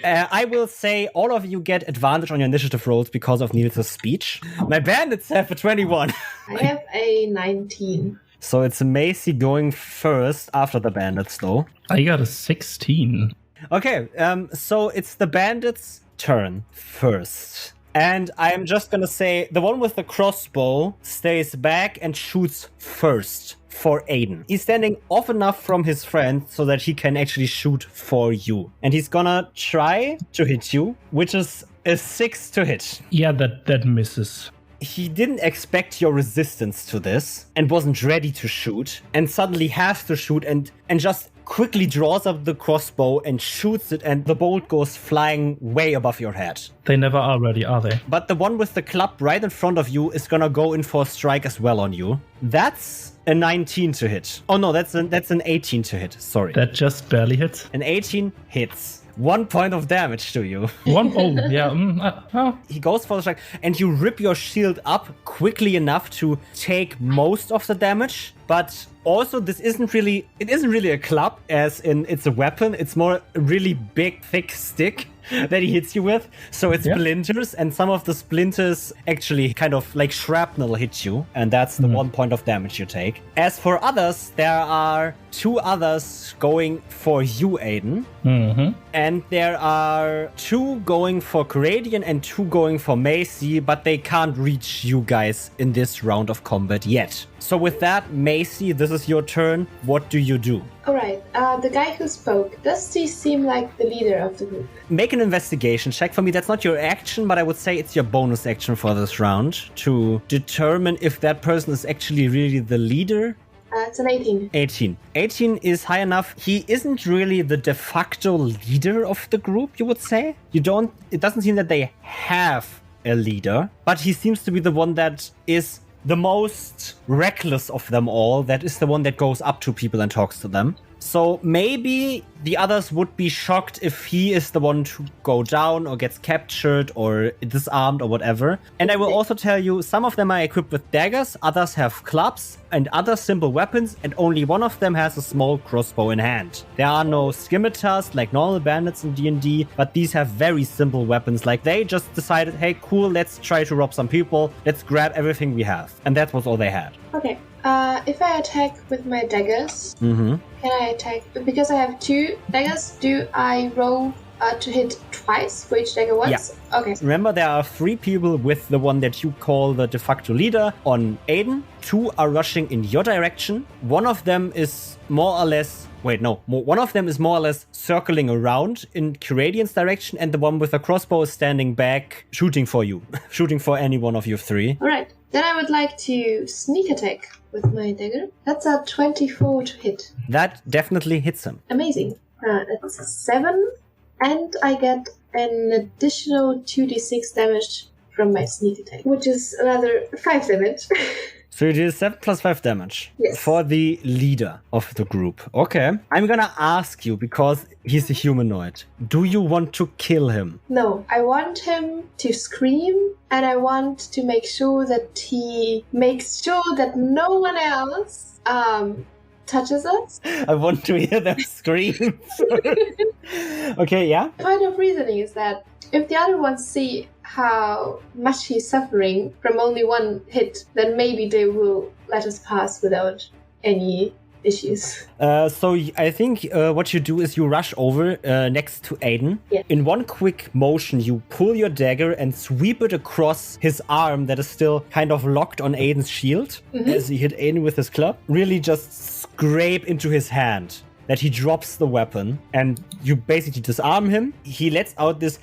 I will say all of you get advantage on your initiative rolls because of Niels' speech. My bandits have a 21. I have a 19. So it's Macy going first after the bandits, though. I got a 16. Okay, so it's the bandits' turn first. And I'm just gonna say the one with the crossbow stays back and shoots first for Aiden. He's standing off enough from his friend so that he can actually shoot for you. And he's gonna try to hit you, which is a 6 to hit. Yeah, that misses. He didn't expect your resistance to this and wasn't ready to shoot and suddenly has to shoot and just quickly draws up the crossbow and shoots it, and the bolt goes flying way above your head. They never are ready, are they? But the one with the club right in front of you is gonna go in for a strike as well on you. That's a 19 to hit. Oh no, that's an 18 to hit. Sorry. That just barely hits. An 18 hits. 1 point of damage to you. Yeah. He goes for the strike, and you rip your shield up quickly enough to take most of the damage. But also, it isn't really a club, as in it's a weapon. It's more a really big, thick stick that he hits you with. So it splinters, and some of the splinters actually kind of like shrapnel hit you, and that's the 1 point of damage you take. As for others, there are 2 others going for you, Aiden. And there are 2 going for Coradian and 2 going for Macy, but they can't reach you guys in this round of combat yet. So with that, Macy, this is your turn. What do you do? Alright, the guy who spoke, does he seem like the leader of the group? Make an investigation check for me. That's not your action, but I would say it's your bonus action for this round to determine if that person is actually really the leader. It's an 18. 18. 18 is high enough. He isn't really the de facto leader of the group, you would say. It doesn't seem that they have a leader, but he seems to be the one that is the most reckless of them all. That is the one that goes up to people and talks to them. So maybe the others would be shocked if he is the one to go down or gets captured or disarmed or whatever. And I will also tell you, some of them are equipped with daggers, others have clubs and other simple weapons, and only one of them has a small crossbow in hand. There are no scimitars like normal bandits in D&D, but these have very simple weapons. Like they just decided, hey, cool, let's try to rob some people. Let's grab everything we have. And that was all they had. Okay. If I attack with my daggers, can I attack? Because I have 2 daggers, do I roll to hit twice for each dagger once? Yeah. Okay. Remember, there are 3 people with the one that you call the de facto leader on Aiden. 2 are rushing in your direction. One of them is more or less... One of them is more or less circling around in Coradian's direction, and the one with the crossbow is standing back, shooting for you. Shooting for any one of you 3. Alright. Then I would like to sneak attack with my dagger. That's a 24 to hit. That definitely hits him. Amazing. That's a 7. And I get an additional 2d6 damage from my sneak attack, which is another 5 damage. So you do 7 plus 5 damage for the leader of the group. Okay. I'm gonna ask you, because he's a humanoid, do you want to kill him? No, I want him to scream, and I want to make sure that he makes sure that no one else touches us. I want to hear them scream. Okay, yeah? The point of reasoning is that if the other ones see how much he's suffering from only one hit, then maybe they will let us pass without any issues. So I think what you do is you rush over next to Aiden. Yeah. In one quick motion, you pull your dagger and sweep it across his arm that is still kind of locked on Aiden's shield as he hit Aiden with his club. Really just scrape into his hand that he drops the weapon, and you basically disarm him. He lets out this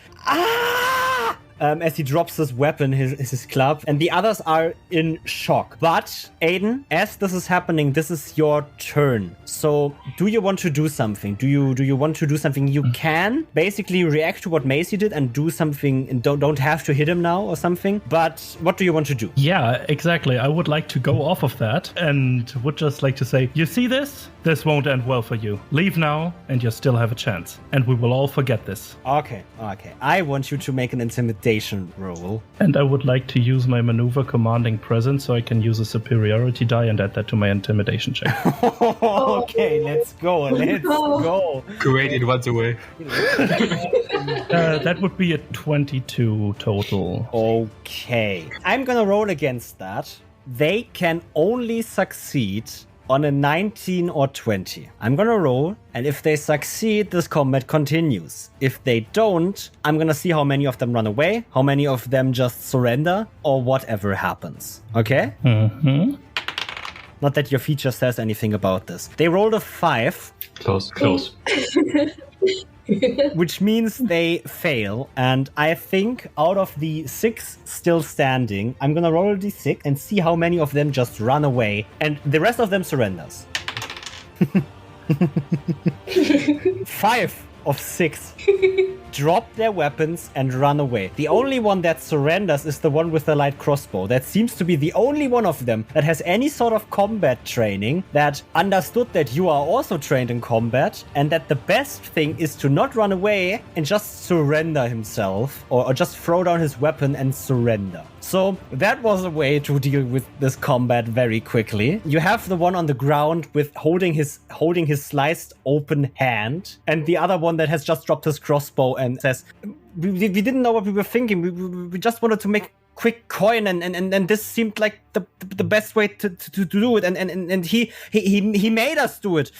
as he drops his weapon, his club, and the others are in shock. But Aiden, as this is happening, this is your turn. So do you want to do something? Do you want to do something? You can basically react to what Macy did and do something, and don't have to hit him now or something. But what do you want to do? Yeah, exactly. I would like to go off of that and would just like to say, you see this? This won't end well for you. Leave now and you still have a chance. And we will all forget this. Okay. I want you to make an intimidation intimidation roll. And I would like to use my maneuver commanding presence so I can use a superiority die and add that to my intimidation check. Okay, let's go. Let's go. Great, it runs away. That would be a 22 total. Okay. I'm gonna roll against that. They can only succeed on a 19 or 20. I'm gonna roll, and if they succeed, this combat continues. If they don't, I'm gonna see how many of them run away, how many of them just surrender, or whatever happens. Okay? Mm-hmm. Not that your feature says anything about this. They rolled a 5. Close. Which means they fail, and I think out of the 6 still standing, I'm gonna roll a d6 and see how many of them just run away, and the rest of them surrenders. 5 of 6 drop their weapons and run away. The only one that surrenders is the one with the light crossbow. That seems to be the only one of them that has any sort of combat training, that understood that you are also trained in combat, and that the best thing is to not run away and just surrender himself, or just throw down his weapon and surrender. So that was a way to deal with this combat very quickly. You have the one on the ground with holding his sliced open hand, and the other one that has just dropped his crossbow and says, we didn't know what we were thinking. We just wanted to make quick coin, and this seemed like the best way to do it, and he made us do it.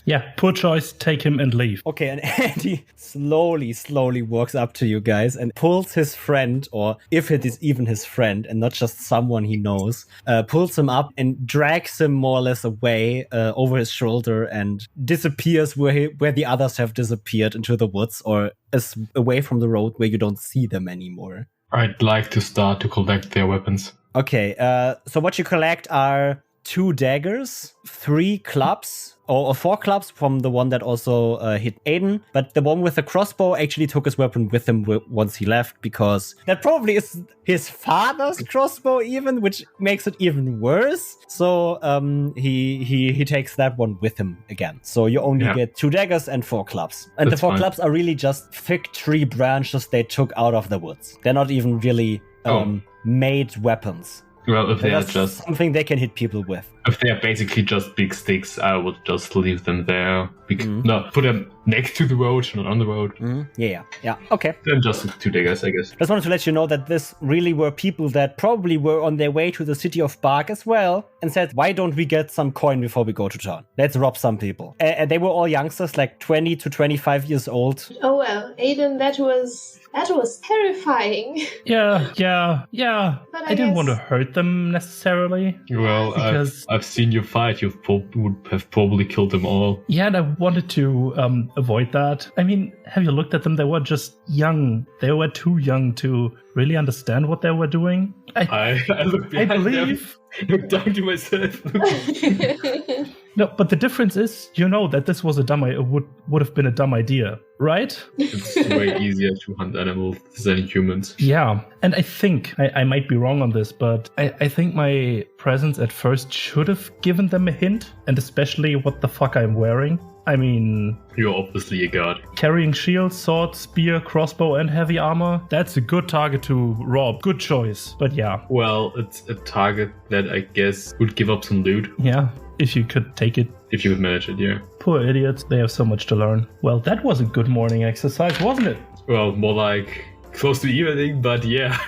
Yeah, poor choice. Take him and leave. Okay, and he slowly walks up to you guys and pulls his friend, or if it is even his friend and not just someone he knows, pulls him up and drags him more or less away over his shoulder and disappears where the others have disappeared into the woods, or is away from the road where you don't see them anymore. I'd like to start to collect their weapons. Okay, so what you collect are 2 daggers, 3 clubs, or 4 clubs from the one that also hit Aiden. But the one with the crossbow actually took his weapon with him once he left, because that probably is his father's crossbow even, which makes it even worse. So he takes that one with him again. So you only get 2 daggers and 4 clubs. And That's the 4 fine. clubs are really just fig tree branches they took out of the woods. They're not even really made weapons. Well, if they are That's just something they can hit people with. if they are basically just big sticks, I would just leave them there. No, put them next to the road, not on the road. Yeah. Okay. Then just 2 daggers, I guess. Just wanted to let you know that this really were people that probably were on their way to the city of Bark as well, and said, why don't we get some coin before we go to town? Let's rob some people. And they were all youngsters, like 20 to 25 years old. Oh well, Aiden, that was terrifying. Yeah. But I didn't want to hurt them necessarily. Well, Because- I've seen you fight. You would have probably killed them all. Yeah, and I wanted to avoid that. I mean, have you looked at them? They were just young. They were too young to really understand what they were doing. I look I behind believe. them, look down to myself. No, but the difference is, that this was would have been a dumb idea, right? It's way easier to hunt animals than humans. Yeah, and I think, I might be wrong on this, but I think my presence at first should have given them a hint, and especially what the fuck I'm wearing. I mean, You're obviously a god. carrying shield, sword, spear, crossbow, and heavy armor, that's a good target to rob. Good choice. But yeah, Well, it's a target that I guess would give up some loot if you could take it. if you could manage it, yeah. Poor idiots, they have so much to learn. Well, that was a good morning exercise, wasn't it? Well, more like close to evening, but yeah.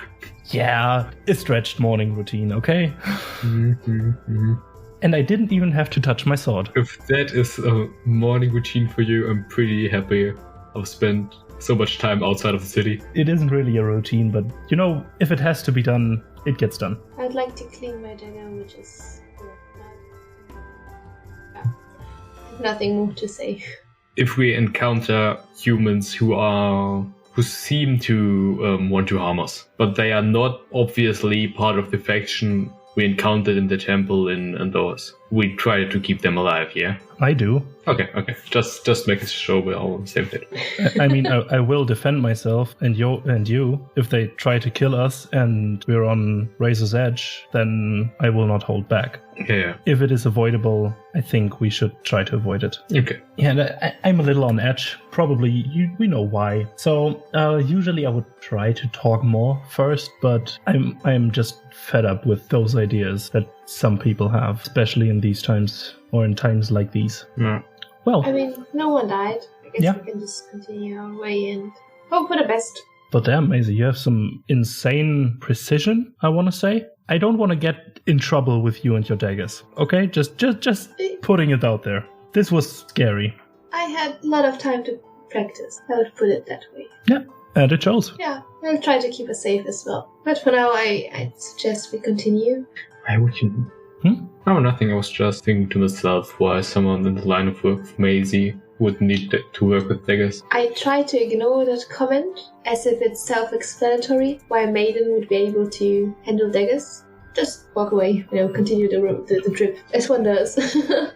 Yeah, a stretched morning routine, okay? And I didn't even have to touch my sword. If that is a morning routine for you, I'm pretty happy. I've spent so much time outside of the city. It isn't really a routine, but if it has to be done, it gets done. I'd like to clean my dagger, which is nothing more to say. If we encounter humans who seem to want to harm us, but they are not obviously part of the faction we encountered in the temple in Andorras, we try to keep them alive, yeah? I do. Okay. Just making sure we're all on the same page. I mean, I will defend myself and you. If they try to kill us and we're on razor's edge, then I will not hold back. Yeah. If it is avoidable, I think we should try to avoid it. Okay. Yeah, and I'm a little on edge. Probably we know why. So usually I would try to talk more first, but I'm just fed up with those ideas that some people have, especially in these times or in times like these. Yeah. Well, I mean, no one died. I guess Yeah. we can just continue our way and hope for the best. but damn, Maisie, you have some insane precision, I want to say. I don't want to get in trouble with you and your daggers. Okay, just putting it out there. This was scary. I had a lot of time to practice. I would put it that way. Yeah, and it shows. Yeah, I'll try to keep us safe as well. But for now, I'd suggest we continue. Why would you? No, nothing. I was just thinking to myself why someone in the line of work of Maisie would need to work with daggers. I try to ignore that comment, as if it's self-explanatory why a maiden would be able to handle daggers. Just walk away, continue the trip, as one does.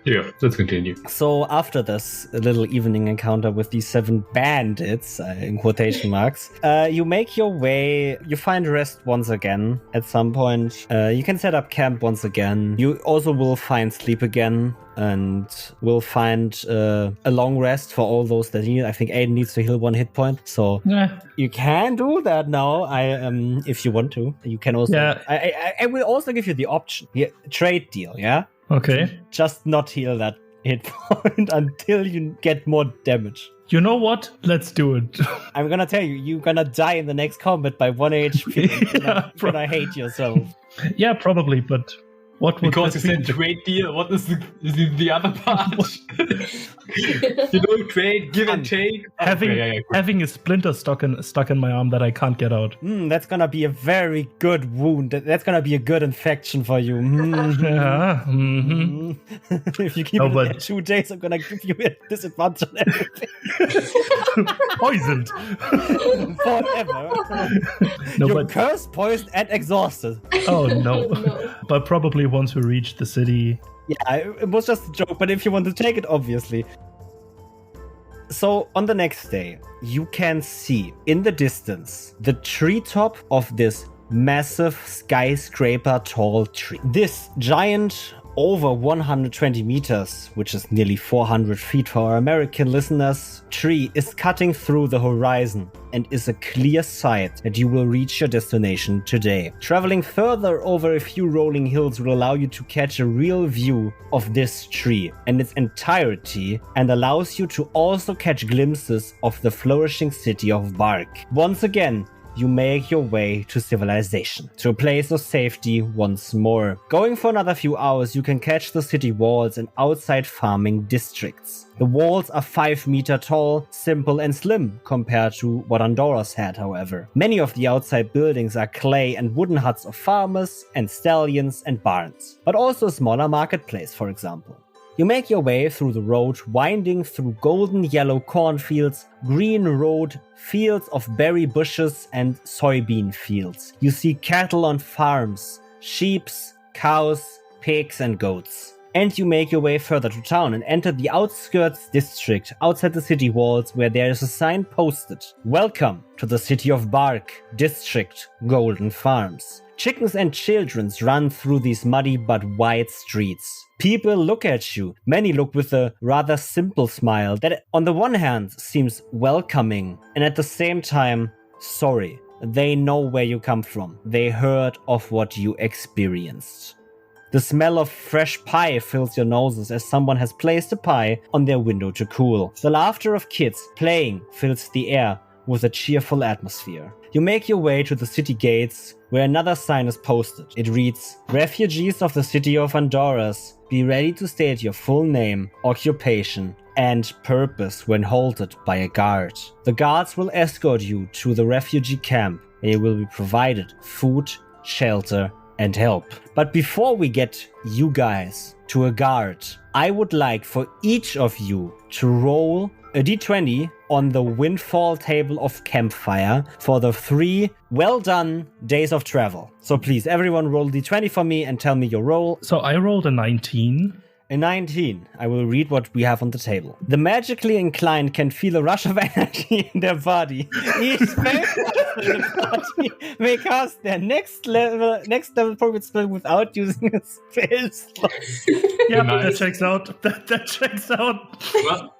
Yeah, let's continue. So after this little evening encounter with these 7 bandits, in quotation marks, you make your way, you find rest once again at some point. You can set up camp once again. You also will find sleep again and will find a long rest for all those that need. I think Aiden needs to heal 1 hit point. So Yeah. you can do that now. If you want to. You can also... Yeah. I will also give you the option. Yeah, trade deal, yeah? Okay. Just not heal that hit point until you get more damage. You know what? Let's do it. I'm gonna tell you, you're gonna die in the next combat by 1 HP. Yeah, You're gonna hate yourself. Yeah, probably, but what would Because that you be? said trade deal, what is the other part? Trade, give and take. Having a splinter stuck in my arm that I can't get out. That's gonna be a very good wound. That's gonna be a good infection for you. Yeah. Mm-hmm. If you keep it there 2 days, I'm gonna give you a disadvantage on everything. Poisoned. Forever. No, You're but cursed, poisoned, and exhausted. oh no. No. But probably once we reach the city. Yeah, it was just a joke, but if you want to take it, obviously. So, on the next day, you can see in the distance the treetop of this massive skyscraper tall tree. This giant, over 120 meters, which is nearly 400 feet for our American listeners, tree is cutting through the horizon and is a clear sight that you will reach your destination today. Traveling further over a few rolling hills will allow you to catch a real view of this tree and its entirety, and allows you to also catch glimpses of the flourishing city of Bark. Once again, you make your way to civilization, to a place of safety once more. Going for another few hours, you can catch the city walls and outside farming districts. The walls are 5 meter tall, simple and slim compared to what Andorra's had, however. Many of the outside buildings are clay and wooden huts of farmers and stallions and barns, but also a smaller marketplace, for example. You make your way through the road, winding through golden yellow cornfields, green road, fields of berry bushes, and soybean fields. You see cattle on farms, sheep, cows, pigs, and goats. And you make your way further to town and enter the outskirts district outside the city walls, where there is a sign posted: "Welcome to the city of Bark, District Golden Farms." Chickens and children run through these muddy but wide streets. People look at you. Many look with a rather simple smile that on the one hand seems welcoming and at the same time sorry. They know where you come from. They heard of what you experienced. The smell of fresh pie fills your noses as someone has placed a pie on their window to cool. The laughter of kids playing fills the air with a cheerful atmosphere. You make your way to the city gates, where another sign is posted. It reads: "Refugees of the city of Andorras, be ready to state your full name, occupation, and purpose when halted by a guard. The guards will escort you to the refugee camp, and you will be provided food, shelter, and help." But before we get you guys to a guard, I would like for each of you to roll a d20 on the windfall table of campfire for the 3 well done days of travel. So please, everyone roll d20 for me and tell me your roll. So I rolled a 19. A 19. I will read what we have on the table. The magically inclined can feel a rush of energy in their body. Each spellcaster in the party may cast their next level appropriate spell without using a spell slot. Yeah, Nice. that checks out. That checks out. Well,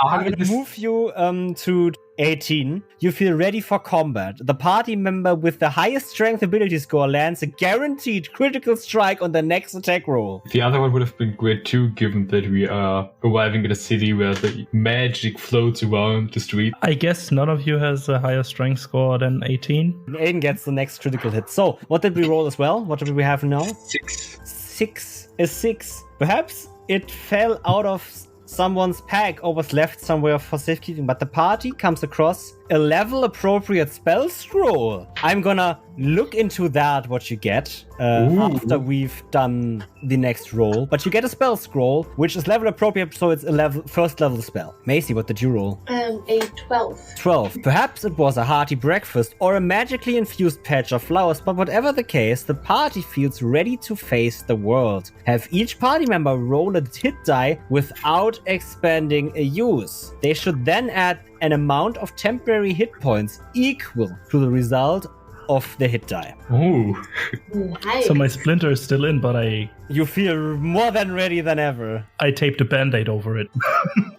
I'm going to move you to 18. You feel ready for combat. The party member with the highest strength ability score lands a guaranteed critical strike on the next attack roll. the other one would have been great too, given that we are arriving at a city where the magic floats around the street. I guess none of you has a higher strength score than 18. Aiden gets the next critical hit. So, what did we roll as well? What did we have now? 6. 6. A 6. Perhaps it fell out of someone's pack or was left somewhere for safekeeping, but the party comes across a level appropriate spell scroll. I'm gonna look into that, what you get, after we've done the next roll. But you get a spell scroll, which is level appropriate, so it's a first level spell. Macy, what did you roll? A 12. 12. Perhaps it was a hearty breakfast or a magically infused patch of flowers, but whatever the case, the party feels ready to face the world. Have each party member roll a hit die without expending a use. They should then add an amount of temporary hit points equal to the result of the hit die. Ooh. Nice. So my splinter is still in, but You feel more than ready than ever. I taped a band-aid over it.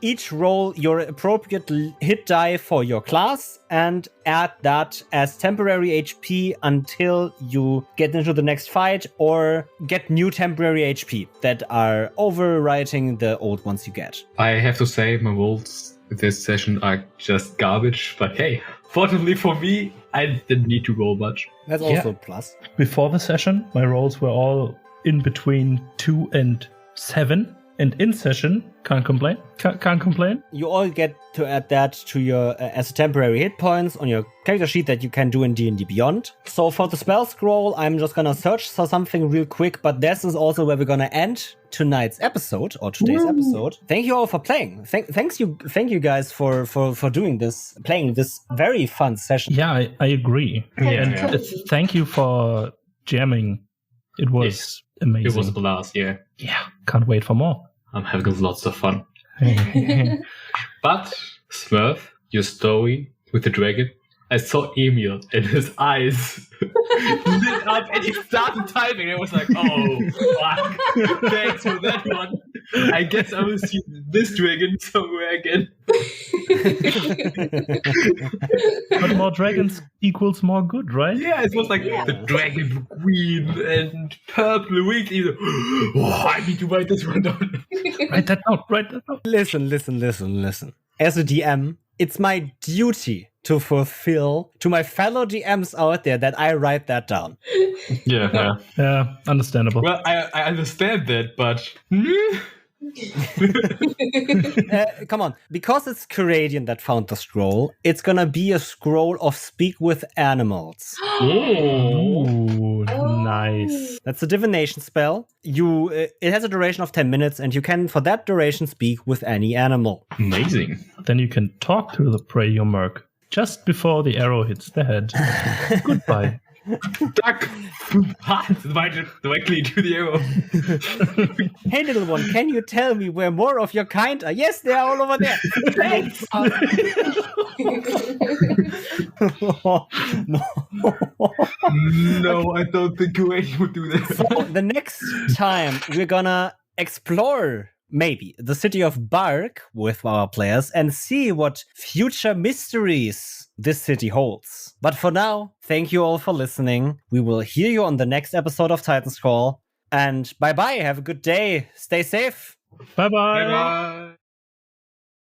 Each roll your appropriate hit die for your class and add that as temporary HP until you get into the next fight or get new temporary HP that are overwriting the old ones you get. I have to say, my rolls this session are just garbage, but hey, fortunately for me, I didn't need to roll much. That's also a plus. Before the session, my rolls were all in between 2 and 7. And in session, can't complain. Can't complain. You all get to add that to your as a temporary hit points on your character sheet that you can do in D&D Beyond. So for the spell scroll, I'm just gonna search for something real quick, but this is also where we're gonna end tonight's episode or today's episode. Thank you all for playing. Thank you guys for doing this, playing this very fun session. Yeah, I agree. And thank you for jamming. It was amazing. It was a blast, yeah. Yeah, can't wait for more. I'm having lots of fun. But, Smurf, your story with the dragon, I saw Emil and his eyes lit up and he started typing. I was like, oh, fuck. Thanks for that one. I guess I will see this dragon somewhere again. But more dragons equals more good, right? Yeah, it was like the dragon queen and purple wings. Oh, I need to write this one down. Write that down. Listen. As a DM, it's my duty to fulfill to my fellow DMs out there that I write that down. Yeah. Yeah, understandable. Well, I understand that, but... Come on, because it's Curadian that found the scroll, it's gonna be a scroll of speak with animals. Ooh, nice. That's a divination spell. It has a duration of 10 minutes, and you can, for that duration, speak with any animal. Amazing. Then you can talk to the prey you murk just before the arrow hits the head. Goodbye. Duck! Directly to the arrow. Hey, little one, can you tell me where more of your kind are? Yes, they are all over there. Thanks. No, I don't think Kuwait would do that. So the next time we're gonna explore maybe the city of Bark with our players and see what future mysteries this city holds. But for now, thank you all for listening. We will hear you on the next episode of Titan's Call. And bye-bye. Have a good day. Stay safe. Bye-bye. Bye-bye.